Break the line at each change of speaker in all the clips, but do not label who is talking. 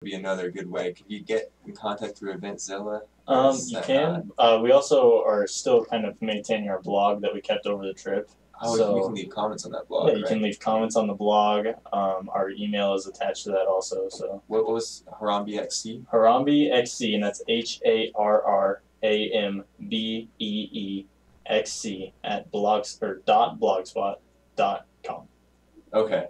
be another good way. Could you get in contact through Eventzilla?
You can. We also are still kind of maintaining our blog that we kept over the trip.
Oh, so you can leave comments on that blog.
Yeah, you can leave comments on the blog. Our email is attached to that also. So
what was Harambe XC?
Harambe XC, and that's HARRAMBEEXC at blogspot.com.
Okay.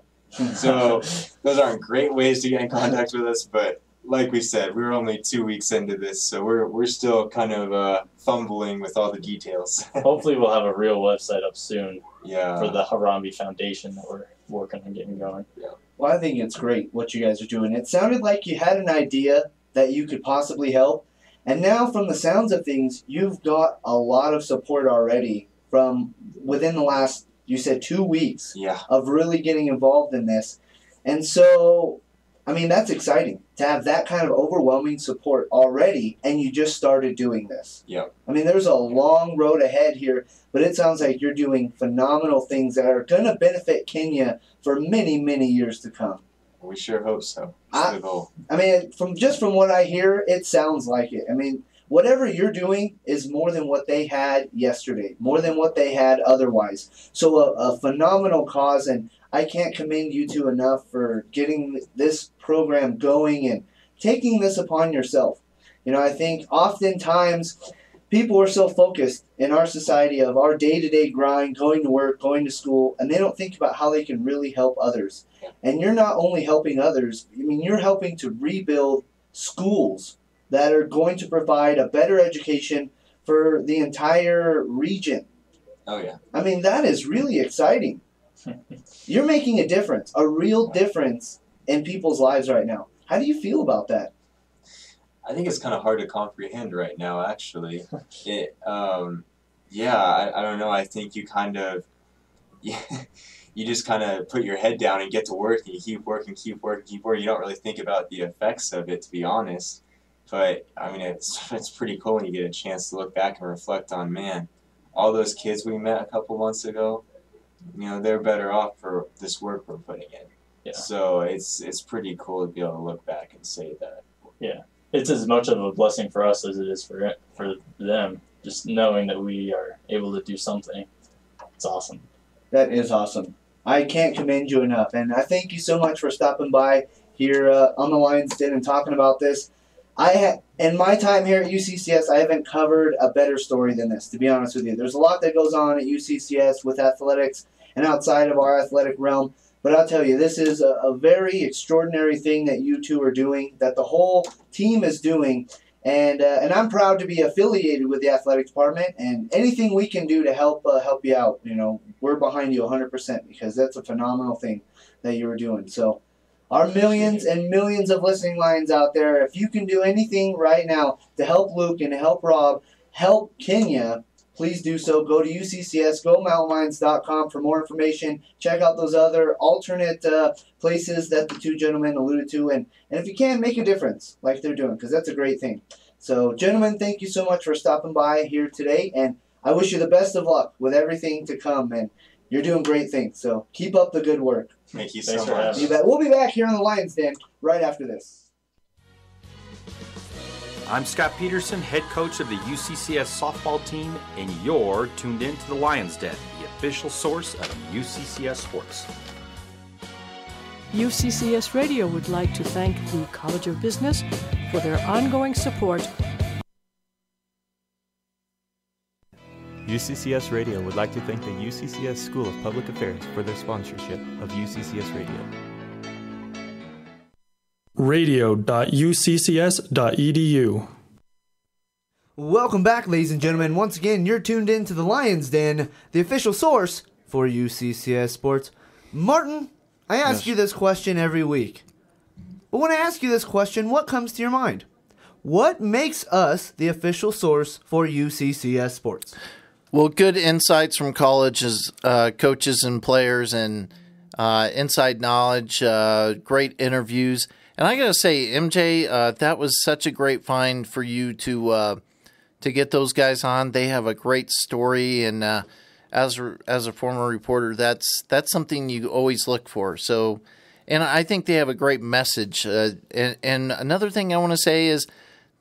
So those aren't great ways to get in contact with us, but like we said, we're only 2 weeks into this, so we're still kind of fumbling with all the details.
Hopefully we'll have a real website up soon.
Yeah.
For the Harambe Foundation that we're working on getting going.
Yeah.
Well, I think it's great what you guys are doing. It sounded like you had an idea that you could possibly help, and now from the sounds of things, you've got a lot of support already from within the last, you said 2 weeks of really getting involved in this. And so, I mean, that's exciting to have that kind of overwhelming support already, and you just started doing this.
Yeah.
I mean, there's a long road ahead here, but it sounds like you're doing phenomenal things that are going to benefit Kenya for many, many years to come.
We sure hope so. That's the goal.
I mean, from what I hear, it sounds like it. I mean, whatever you're doing is more than what they had yesterday, more than what they had otherwise. So a phenomenal cause, and I can't commend you two enough for getting this program going and taking this upon yourself. You know, I think oftentimes people are so focused in our society of our day-to-day grind, going to work, going to school, and they don't think about how they can really help others. And you're not only helping others, I mean, you're helping to rebuild schools that are going to provide a better education for the entire region.
Oh, yeah.
I mean, that is really exciting. You're making a difference, a real difference in people's lives right now. How do you feel about that?
I think it's kind of hard to comprehend right now, actually. I don't know. I think you kind of, you just kind of put your head down and get to work, and you keep working. You don't really think about the effects of it, to be honest. But, I mean, it's pretty cool when you get a chance to look back and reflect on, man, all those kids we met a couple months ago, you know, they're better off for this work we're putting in.
Yeah.
So it's pretty cool to be able to look back and say that.
Yeah. It's as much of a blessing for us as it is for them. Just knowing that we are able to do something. It's awesome.
That is awesome. I can't commend you enough. And I thank you so much for stopping by here on the Lions Den and talking about this. In my time here at UCCS, I haven't covered a better story than this, to be honest with you. There's a lot that goes on at UCCS with athletics and outside of our athletic realm. But I'll tell you, this is a very extraordinary thing that you two are doing, that the whole team is doing. And I'm proud to be affiliated with the athletic department. And anything we can do to help you out, you know, we're behind you 100% because that's a phenomenal thing that you were doing. So our millions and millions of listening Lions out there, if you can do anything right now to help Luke and to help Rob, help Kenya, please do so. Go to UCCS, go mountainlions.com for more information. Check out those other alternate places that the two gentlemen alluded to. And if you can, make a difference like they're doing, because that's a great thing. So, gentlemen, thank you so much for stopping by here today. And I wish you the best of luck with everything to come. And you're doing great things. So keep up the good work.
Thank you so much.
We'll be back here on the Lions Den right after this.
I'm Scott Peterson, head coach of the UCCS softball team, and you're tuned in to the Lions Den, the official source of UCCS sports.
UCCS Radio would like to thank the College of Business for their ongoing support.
UCCS Radio would like to thank the UCCS School of Public Affairs for their sponsorship of UCCS Radio.
radio.uccs.edu.
Welcome back, ladies and gentlemen. Once again, you're tuned in to the Lions Den, the official source for UCCS sports. Martin, I ask you this question every week. But when I ask you this question, what comes to your mind? What makes us the official source for UCCS sports?
Well, good insights from colleges, coaches and players, and inside knowledge, great interviews. And I got to say, MJ, that was such a great find for you to get those guys on. They have a great story, and as a former reporter, that's something you always look for. So, And I think they have a great message. And another thing I want to say is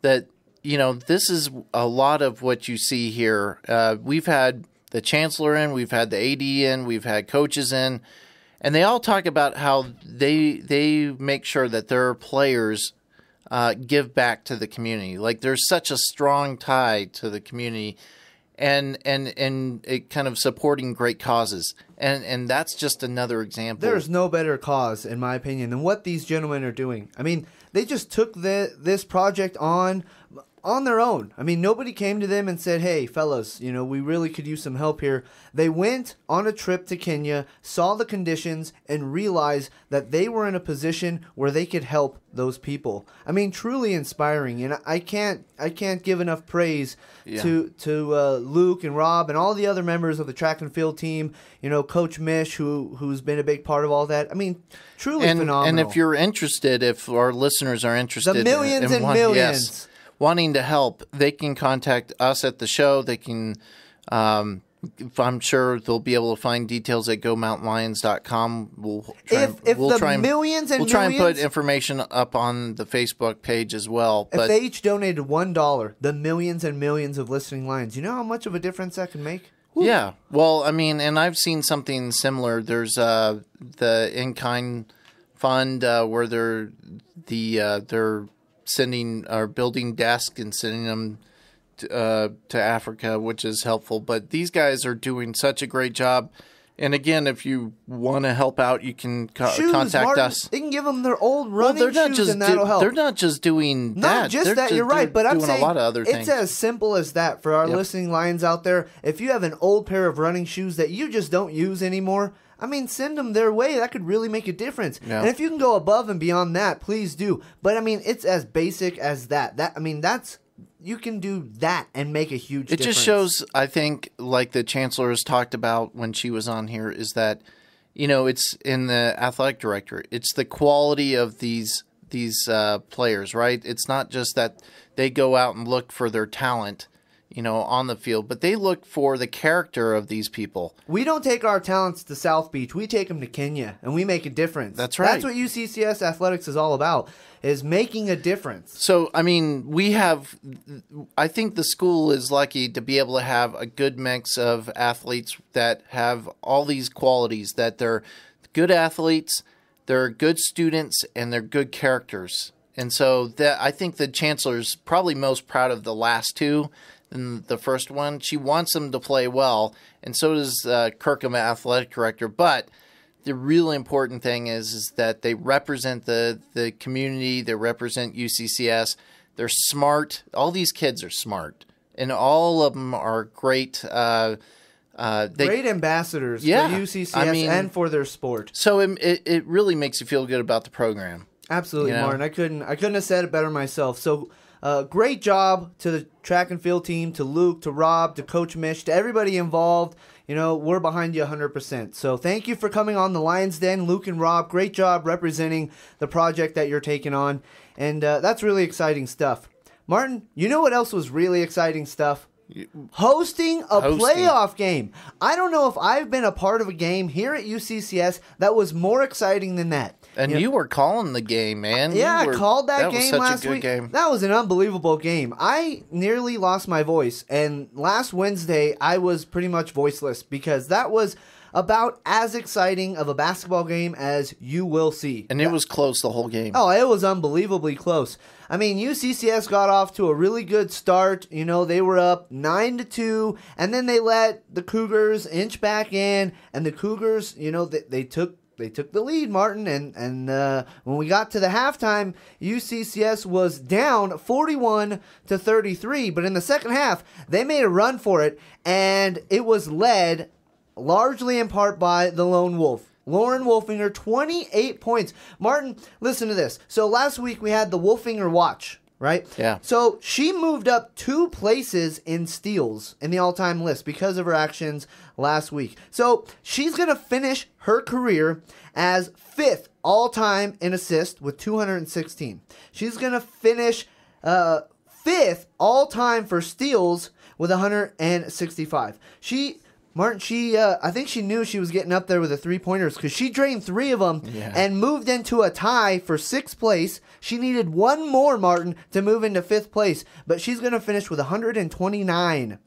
that, this is a lot of what you see here. We've had the chancellor in, we've had the AD in, we've had coaches in, and they all talk about how they make sure that their players give back to the community. Like there's such a strong tie to the community and it kind of supporting great causes. And that's just another example.
There's no better cause, in my opinion, than what these gentlemen are doing. I mean, they just took this project on their own. I mean, nobody came to them and said, hey, fellas, we really could use some help here. They went on a trip to Kenya, saw the conditions, and realized that they were in a position where they could help those people. I mean, truly inspiring. And I can't give enough praise to Luke and Rob and all the other members of the track and field team. Coach Mish, who's been a big part of all that. I mean, truly phenomenal.
And if you're interested, if our listeners are interested,
the millions and millions.
Yes, wanting to help, they can contact us at the show. They can, I'm sure they'll be able to find details at GoMountainLions.com. We'll try and put information up on the Facebook page as well.
If they each donated $1, the millions and millions of listening Lions, you know how much of a difference that can make? Woo.
Yeah. Well, I mean, and I've seen something similar. There's the In-Kind Fund where they're sending or building desks and sending them to Africa, which is helpful. But these guys are doing such a great job. And again, if you want to help out, you can contact us.
They can give them their old running shoes, and that'll help.
They're not just doing that.
Not just that, you're right. But I'm saying
a lot of other things.
It's as simple as that for our listening Lions out there. If you have an old pair of running shoes that you just don't use anymore, I mean, send them their way. That could really make a difference. Yeah. And if you can go above and beyond that, please do. But I mean, it's as basic as that. You can do that and make a huge difference.
It just shows, I think, like the chancellor has talked about when she was on here, is that, it's in the athletic director. It's the quality of these players, right? It's not just that they go out and look for their talent, on the field, but they look for the character of these people.
We don't take our talents to South Beach. We take them to Kenya, and we make a difference.
That's right.
That's what UCCS athletics is all about, is making a difference.
So, I mean, I think the school is lucky to be able to have a good mix of athletes that have all these qualities, that they're good athletes, they're good students, and they're good characters. And so I think the chancellor's probably most proud of the last two than the first one. She wants them to play well, and so does Kirkham athletic director. But the really important thing is that they represent the community. They represent UCCS. They're smart. All these kids are smart, and all of them are great. Great
ambassadors for UCCS and for their sport.
So it really makes you feel good about the program.
Absolutely, Martin. I couldn't have said it better myself. So great job to the track and field team, to Luke, to Rob, to Coach Mish, to everybody involved. We're behind you 100%. So thank you for coming on the Lions Den, Luke and Rob. Great job representing the project that you're taking on. And that's really exciting stuff. Martin, you know what else was really exciting stuff? Hosting a playoff game. I don't know if I've been a part of a game here at UCCS that was more exciting than that.
And you were calling the game, man.
Yeah, I called that game last week.
Game.
That was an unbelievable game. I nearly lost my voice, and last Wednesday I was pretty much voiceless because that was about as exciting of a basketball game as you will see.
And it was close the whole game.
Oh, it was unbelievably close. I mean, UCCS got off to a really good start. They were up 9-2, and then they let the Cougars inch back in, and the Cougars, they took the lead, Martin, and when we got to the halftime, UCCS was down 41-33, but in the second half, they made a run for it, and it was led largely in part by the Lone Wolf. Lauren Wolfinger, 28 points. Martin, listen to this. So last week we had the Wolfinger Watch, right?
Yeah.
So she moved up 2 places in steals in the all-time list because of her actions last week. So she's going to finish her career as 5th all-time in assists with 216. She's going to finish 5th all-time for steals with 165. She Martin, I think she knew she was getting up there with the three-pointers because she drained 3 of them and moved into a tie for 6th place. She needed 1 more, Martin, to move into 5th place, but she's going to finish with 129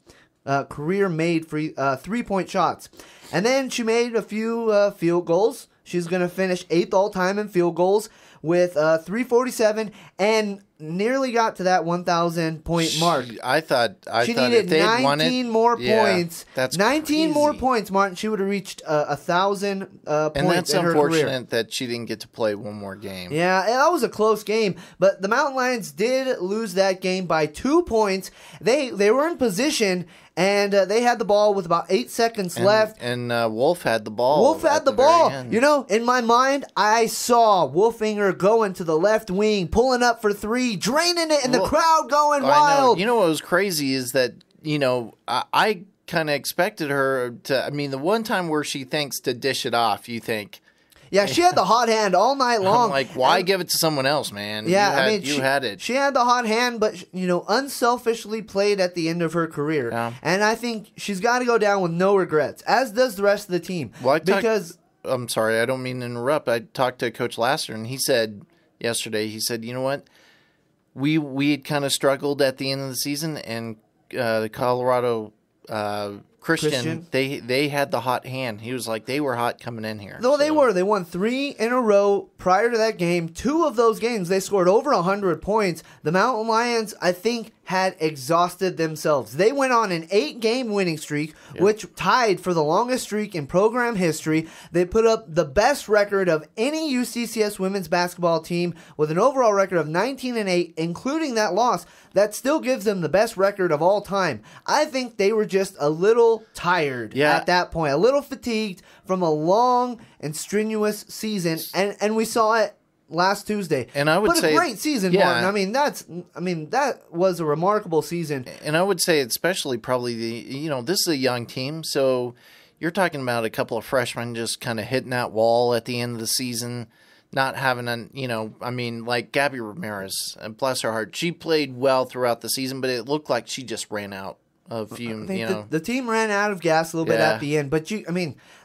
career-made free 3-point shots. And then she made a few field goals. She's going to finish 8th all-time in field goals with 347 and nearly got to that 1,000 point mark.
I thought
she needed
if they'd
19
won it,
more points.
That's
19
crazy.
more points, Martin. She would have reached 1,000 points
and that's
in her career.
unfortunate that she didn't get to play one more game.
Yeah, that was a close game, but the Mountain Lions did lose that game by 2 points. They were in position, and they had the ball with about 8 seconds left.
And Wolf had the ball.
Wolf had the ball. You know, in my mind, I saw Wolfinger going to the left wing, pulling up for 3, draining it, and the crowd going wild.
You know what was crazy is that, I kind of expected her to, the one time where she thinks to dish it off, you think.
Yeah, she had the hot hand all night long.
I'm like, why give it to someone else, man?
Yeah,
you had it.
She had the hot hand, but, unselfishly played at the end of her career. Yeah. And I think she's got to go down with no regrets, as does the rest of the team.
Well, I'm sorry, I don't mean to interrupt. I talked to Coach Lasser, and he said yesterday, you know what? We had kind of struggled at the end of the season, and the Colorado Christian, they had the hot hand. He was like, they were hot coming in here.
No, they were. They won 3 in a row prior to that game. 2 of those games, they scored over 100 points. The Mountain Lions, I think, had exhausted themselves. They went on an 8-game winning streak, which tied for the longest streak in program history. They put up the best record of any UCCS women's basketball team with an overall record of 19-8, including that loss. That still gives them the best record of all time. I think they were just a little tired at that point, a little fatigued from a long and strenuous season, and we saw it last Tuesday.
And I would say
a great season, Martin. That was a remarkable season.
And I would say especially probably this is a young team, so you're talking about a couple of freshmen just kind of hitting that wall at the end of the season, not having like Gabby Ramirez, bless her heart, she played well throughout the season, but it looked like she just ran out of fume.
The team ran out of gas a little bit at the end, but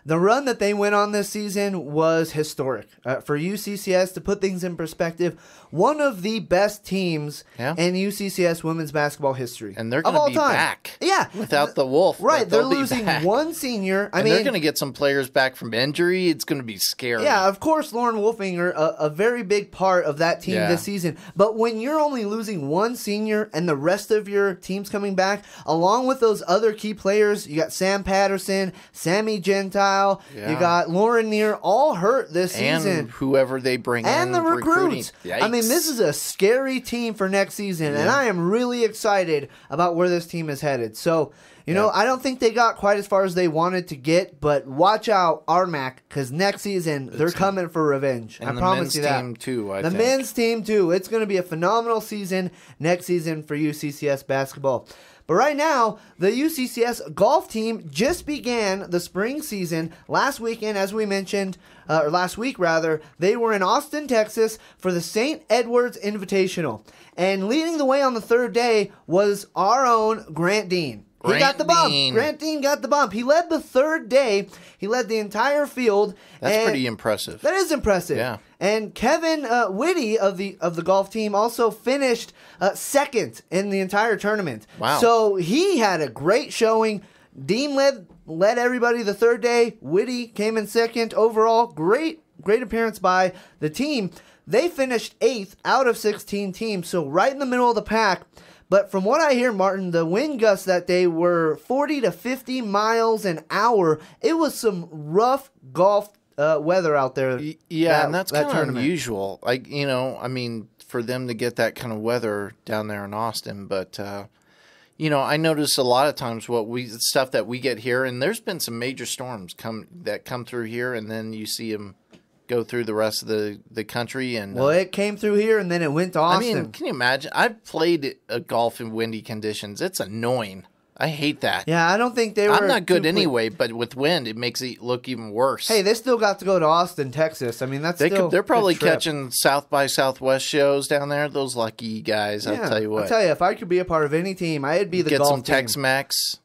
the run that they went on this season was historic. For UCCS, to put things in perspective, one of the best teams in UCCS women's basketball history.
And they're going to be back.
Yeah.
Without the Wolf.
Right. They're losing one senior.
They're going to get some players back from injury. It's going to be scary.
Yeah, of course, Lauren Wolfinger, a very big part of that team this season. But when you're only losing one senior and the rest of your team's coming back, along with those other key players, you got Sam Patterson, Sammy Gentile, you got Lauren Neer, all hurt this season.
And whoever they bring in.
And the recruits. This is a scary team for next season, and I am really excited about where this team is headed. So, I don't think they got quite as far as they wanted to get, but watch out, RMAC, because next season, they're coming for revenge.
And
I promise you that.
The men's team, too,
The men's team, too. It's going to be a phenomenal season next season for UCCS basketball. But right now, the UCCS golf team just began the spring season last weekend, as we mentioned, or last week rather. They were in Austin, Texas for the St. Edward's Invitational. And leading the way on the 3rd day was our own Grant Dean. He got the bump. Grant Dean got the bump. He led the 3rd day. He led the entire field.
That's pretty impressive.
That is impressive. Yeah. And Kevin Whitty of the golf team also finished 2nd in the entire tournament.
Wow.
So he had a great showing. Dean led everybody the 3rd day. Whitty came in 2nd overall. Great appearance by the team. They finished 8th out of 16 teams, so right in the middle of the pack. But from what I hear, Martin, the wind gusts that day were 40 to 50 miles an hour. It was some rough golf weather out there.
Yeah, and that's kind of unusual. For them to get that kind of weather down there in Austin. But, I notice a lot of times stuff that we get here, and there's been some major storms that come through here, and then you see them go through the rest of the country. And
it came through here and then it went to Austin.
Can you imagine? I've played golf in windy conditions. It's annoying. I hate that.
Yeah, I don't think they were.
I'm not good anyway, but with wind, it makes it look even worse.
Hey, they still got to go to Austin, Texas.
They're probably catching South by Southwest shows down there. Those lucky guys, I'll tell you what.
I'll tell you, if I could be a part of any team, I'd be the golf team.
Get some Tex-Mex.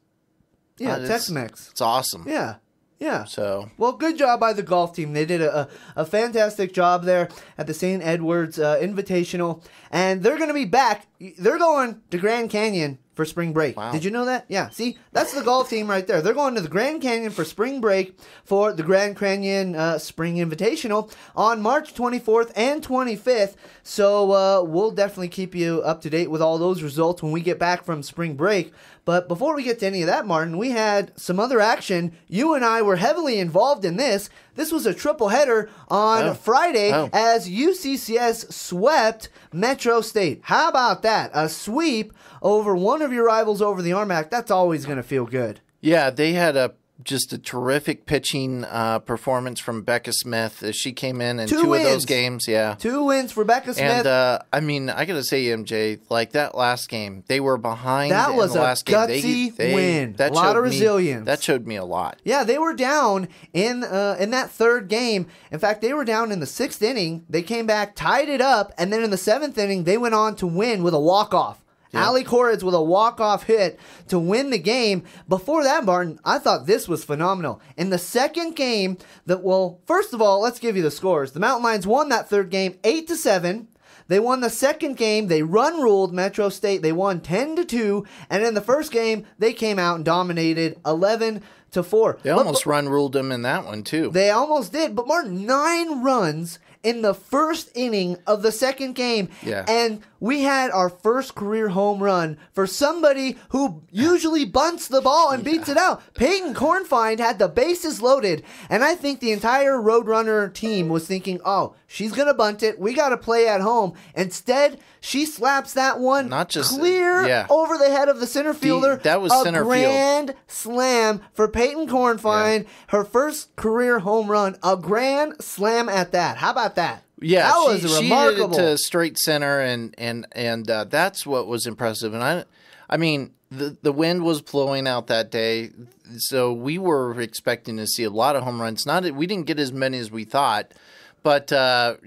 Yeah, Tex-Mex.
It's awesome.
Yeah. Yeah.
So,
well, good job by the golf team. They did a fantastic job there at the St. Edwards Invitational, and they're going to be back. They're going to Grand Canyon for spring break.
Wow.
Did you know that? Yeah. See, that's the golf team right there. They're going to the Grand Canyon for spring break for the Grand Canyon Spring Invitational on March 24th and 25th. So we'll definitely keep you up to date with all those results when we get back from spring break. But before we get to any of that, Martin, we had some other action. You and I were heavily involved in this. This was a triple header on Friday as UCCS swept Metro State. How about that? A sweep over one of your rivals over the RMAC. That's always going to feel good.
Yeah, they had just a terrific pitching performance from Becca Smith as she came in two of those games. Yeah, 2
wins for Becca Smith.
And I mean, I got to say, MJ, like that last game, they were behind.
That was
in the
a
last
gutsy
game.
win. A lot of resilience.
That showed me a lot.
Yeah, they were down in that third game. In fact, they were down in the 6th inning. They came back, tied it up, and then in the 7th inning, they went on to win with a walk-off. Yeah. Allie Corrids with a walk-off hit to win the game. Before that, Martin, I thought this was phenomenal. In the second game, first of all, let's give you the scores. The Mountain Lions won that third game 8-7. They won the second game. They run-ruled Metro State. They won 10-2. And in the first game, they came out and dominated 11-4.
They almost run-ruled them in that one, too.
They almost did. But, Martin, 9 runs in the first inning of the second game.
Yeah.
And we had our first career home run for somebody who usually bunts the ball and beats it out. Peyton Cornfind had the bases loaded, and I think the entire Roadrunner team was thinking, oh, she's going to bunt it. We got to play at home. Instead, she slaps that one clear over the head of the center fielder.
That was center field.
A grand slam for Peyton Cornfind. Yeah. Her first career home run. A grand slam at that. How about that?
Yeah,
that was remarkable.
She hit it to straight center, and that's what was impressive. And I mean, the wind was blowing out that day, so we were expecting to see a lot of home runs. We didn't get as many as we thought, but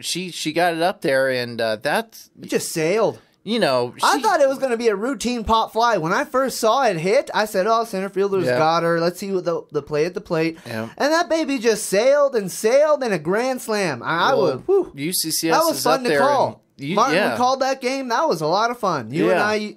she got it up there, and it
just sailed.
You know,
I thought it was going to be a routine pop fly. When I first saw it hit, I said, oh, center fielder's got her. Let's see what the play at the plate. Yeah. And that baby just sailed in a grand slam.
UCCS
that was
is
fun
up
to
there.
call. Martin, we called that game. That was a lot of fun. You and I,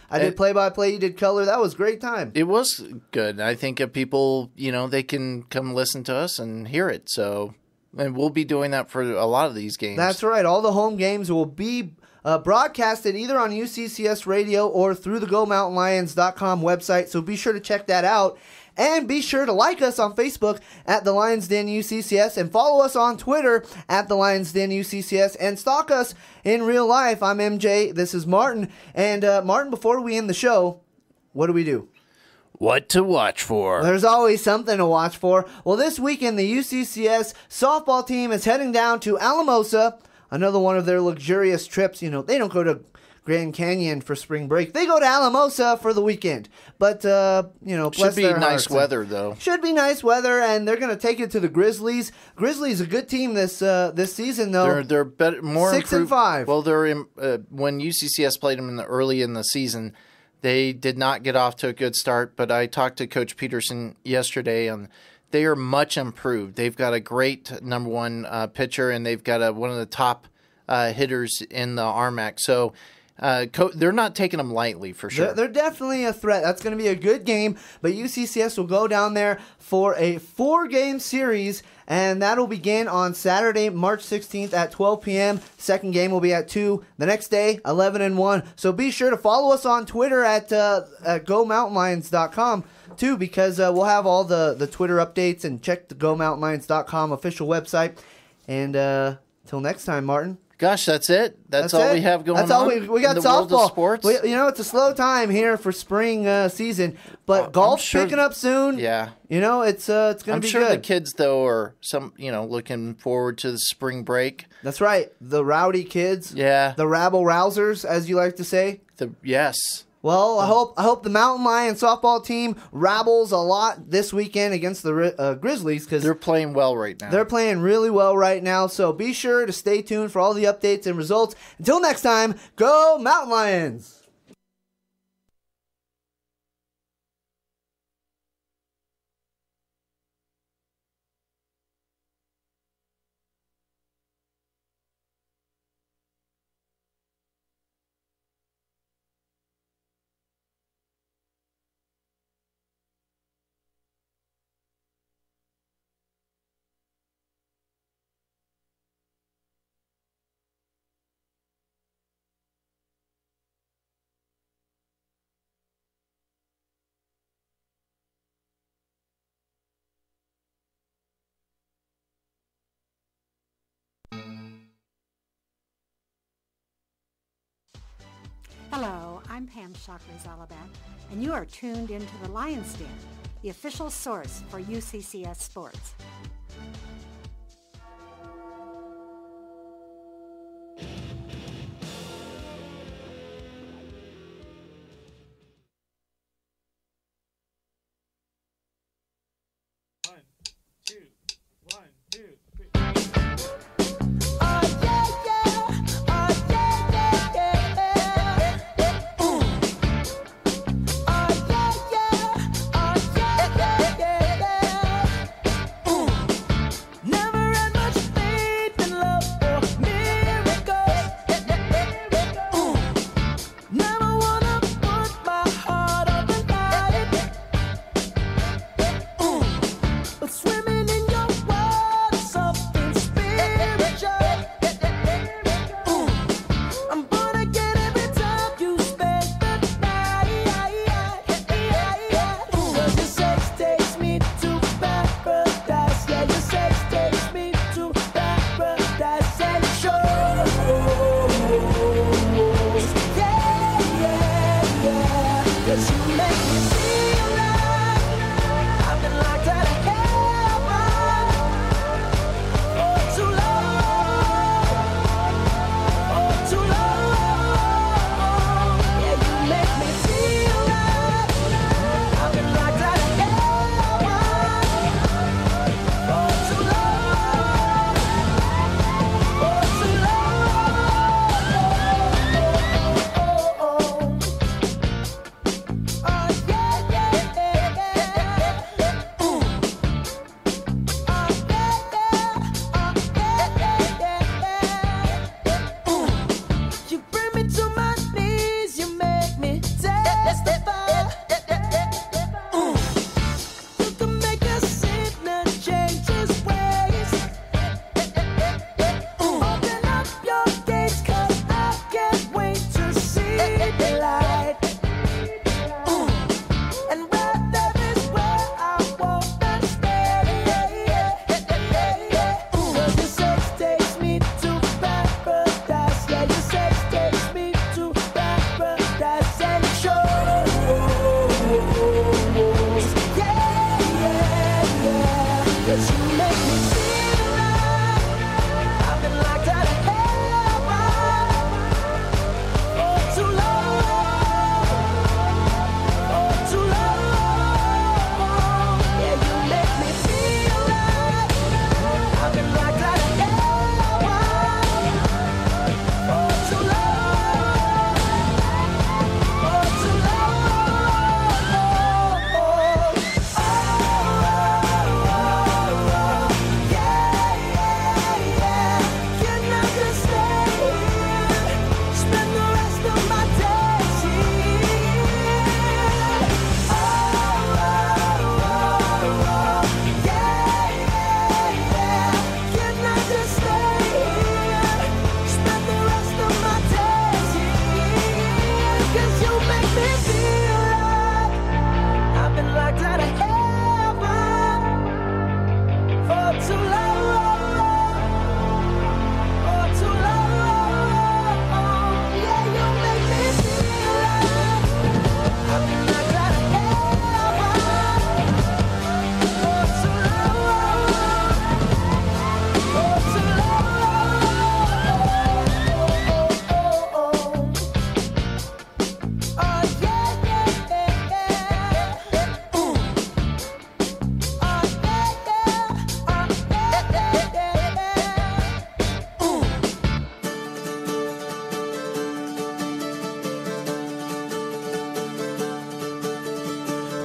I did play-by-play. You did color. That was a great time.
It was good. I think if people, they can come listen to us and hear it. So, and we'll be doing that for a lot of these games.
That's right. All the home games will be broadcasted either on UCCS radio or through the GoMountainLions.com website, so be sure to check that out. And be sure to like us on Facebook at The Lions Den UCCS and follow us on Twitter at The Lions Den UCCS and stalk us in real life. I'm MJ. This is Martin. And Martin, before we end the show, what do?
What to watch for.
There's always something to watch for. Well, this weekend, the UCCS softball team is heading down to Alamosa. Another one of their luxurious trips. They don't go to Grand Canyon for spring break. They go to Alamosa for the weekend. But, bless
should be
their
nice
hearts.
weather, though.
Should be nice weather, and they're going to take it to the Grizzlies. Grizzlies a good team this season, though.
They're better, more
6-5.
Well, they're when UCCS played them early in the season, they did not get off to a good start. But I talked to Coach Peterson yesterday, and they are much improved. They've got a great number one pitcher, and they've got one of the top hitters in the RMAC. So they're not taking them lightly, for sure.
They're definitely a threat. That's going to be a good game. But UCCS will go down there for a 4-game series, and that'll begin on Saturday, March 16th at 12 p.m. Second game will be at 2. The next day, 11-1. So be sure to follow us on Twitter at GoMountainLions.com. too, because we'll have all the Twitter updates, and check the GoMountainLions.com official website. And till next time, Martin.
Gosh, that's it. That's all we have going on.
That's all we got.
In the
softball.
World of sports.
It's a slow time here for spring season, but golf's picking up soon.
Yeah,
it's going to be good.
I'm sure the kids though are looking forward to the spring break.
That's right, the rowdy kids.
Yeah,
the rabble rousers, as you like to say.
Yes.
Well, I hope the Mountain Lion softball team rabbles a lot this weekend against the Grizzlies, because
they're playing well right now.
They're playing really well right now, so be sure to stay tuned for all the updates and results. Until next time, go Mountain Lions!
I'm Pam Shockley-Zalaban, and you are tuned into the Lion's Den, the official source for UCCS sports.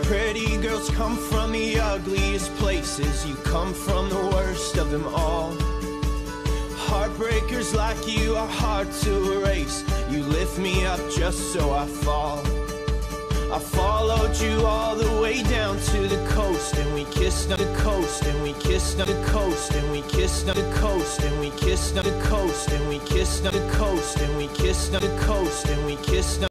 Pretty girls come from the ugliest places. You come from the worst of them all. Heartbreakers like you are hard to erase. You lift me up just so I fall. I followed you all the way down to the coast, and we kissed on the coast, and we kissed on the coast, and we kissed on the coast, and we kissed on the coast, and we kissed on the coast, and we kissed on the coast, and we kissed on